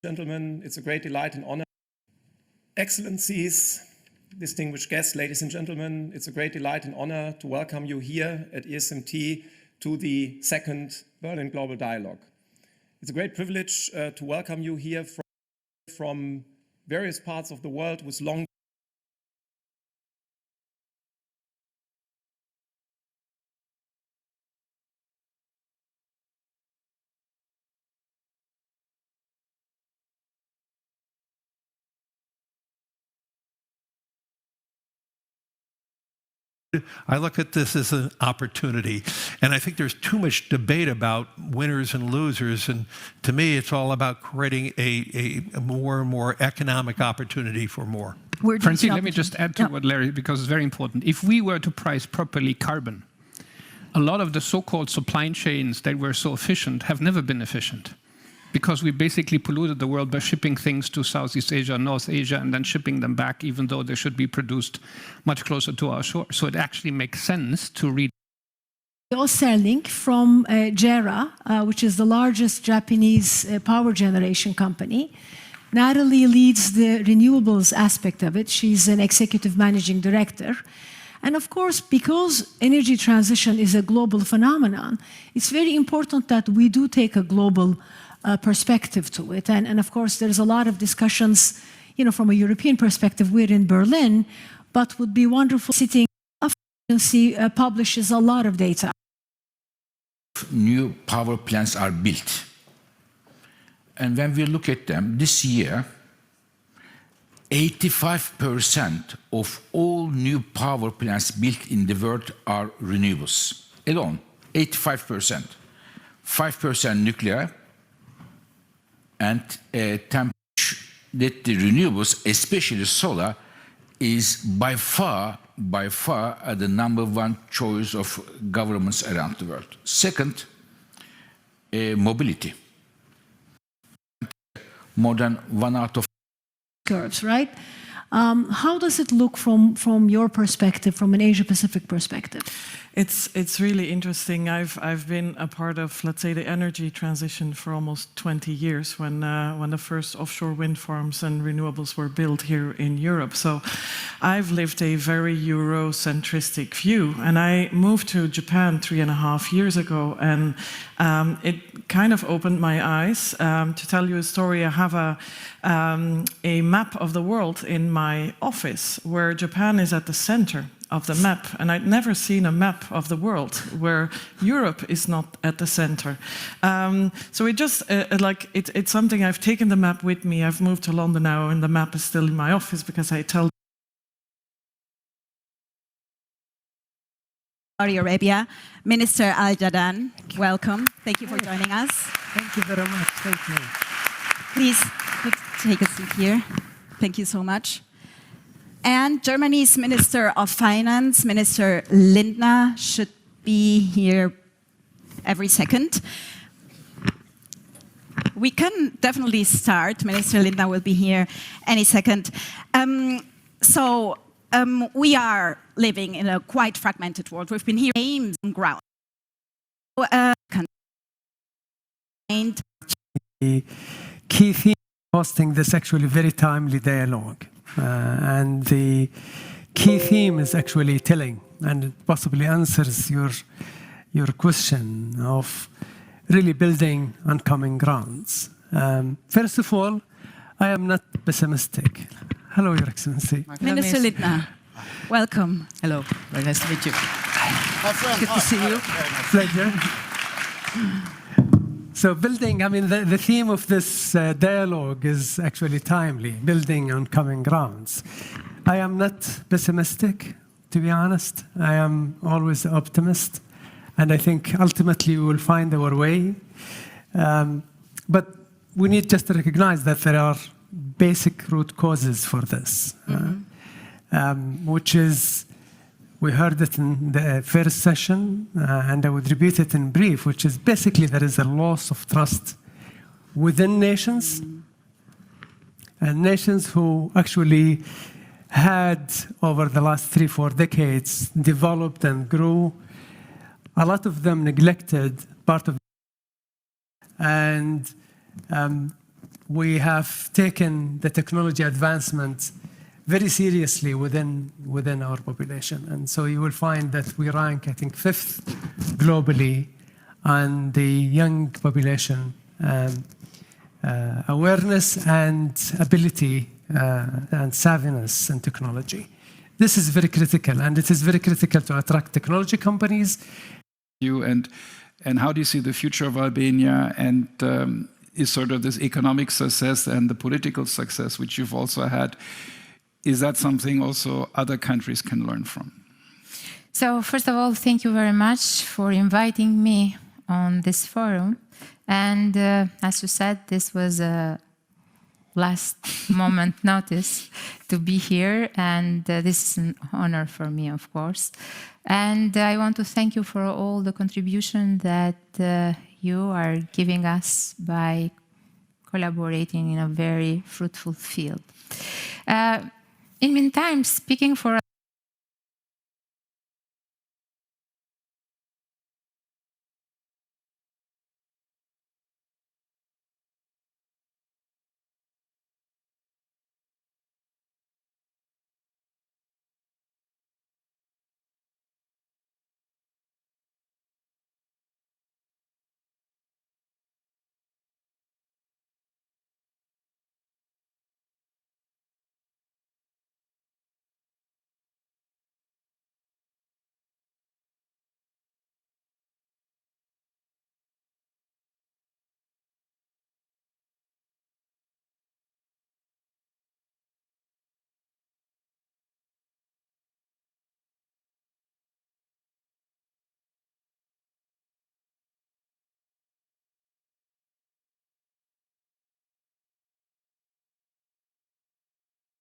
Gentlemen, it's a great delight and honor. Excellencies, distinguished guests, ladies and gentlemen, it's a great delight and honor to welcome you here at ESMT to the second Berlin Global Dialogue. It's a great privilege to welcome you here from various parts of the world with long I look at this as an opportunity, and I think there's too much debate about winners and losers, and to me it's all about creating a more and more economic opportunity for more. Francine, let me just add to what Larry, because it's very important. If we were to price properly carbon, a lot of the so-called supply chains that were so efficient have never been efficient, because we basically polluted the world by shipping things to Southeast Asia, North Asia, and then shipping them back, even though they should be produced much closer to our shore. So it actually makes sense to read. Osterlink from JERA, which is the largest Japanese power generation company. Natalie leads the renewables aspect of it. She's an executive managing director. And of course, because energy transition is a global phenomenon, it's very important that we do take a global perspective to it. And of course, there's a lot of discussions, from a European perspective. We're in Berlin, but would be wonderful sitting. Agency publishes a lot of data. New power plants are built. And when we look at them, this year, 85% of all new power plants built in the world are renewables. Alone, 85%. 5% nuclear, and 10% that the renewables, especially solar, is by far the #1 choice of governments around the world. Second, mobility. More than 1 out of curves, right? How does it look from your perspective, from an Asia-Pacific perspective? It's really interesting. I've been a part of, let's say, the energy transition for almost 20 years when the first offshore wind farms and renewables were built here in Europe. So I've lived a very Eurocentristic view, and I moved to Japan 3.5 years ago, and it kind of opened my eyes. To tell you a story, I have a map of the world in my office where Japan is at the center of the map, and I'd never seen a map of the world where Europe is not at the center. So it just it's something. I've taken the map with me. I've moved to London now, and the map is still in my office because I tell. Saudi Arabia, Minister Al Jadaan, welcome. Thank you for joining us. Thank you very much. Thank you. Please take a seat here. Thank you so much. And Germany's Minister of Finance, Minister Lindner, should be here every second. We can definitely start. Minister Lindner will be here any second. We are living in a quite fragmented world. We've been here aims on ground. The key theme of hosting this actually very timely dialogue. And the key theme is actually telling, and it possibly answers your question of really building on common grounds. First of all, I am not pessimistic. Hello, Your Excellency. Minister Lindner, welcome. Hello, very nice to meet you. Good to see you. Pleasure. So building, the theme of this dialogue is actually timely, building on common grounds. I am not pessimistic, to be honest. I am always an optimist, and I think ultimately we will find our way. But we need just to recognize that there are basic root causes for this, which is, we heard it in the first session, and I would repeat it in brief, which is basically there is a loss of trust within nations, and nations who actually had, over the last 3-4 decades, developed and grew. A lot of them neglected part of, and we have taken the technology advancement very seriously within our population. And so you will find that we rank, I think, 5th globally on the young population awareness and ability and savviness in technology. This is very critical, and it is very critical to attract technology companies. And how do you see the future of Albania, and is sort of this economic success and the political success, which you've also had, is that something also other countries can learn from? So first of all, thank you very much for inviting me on this forum. And as you said, this was a last moment notice to be here, and this is an honor for me, of course. And I want to thank you for all the contribution that you are giving us by collaborating in a very fruitful field. In meantime, speaking for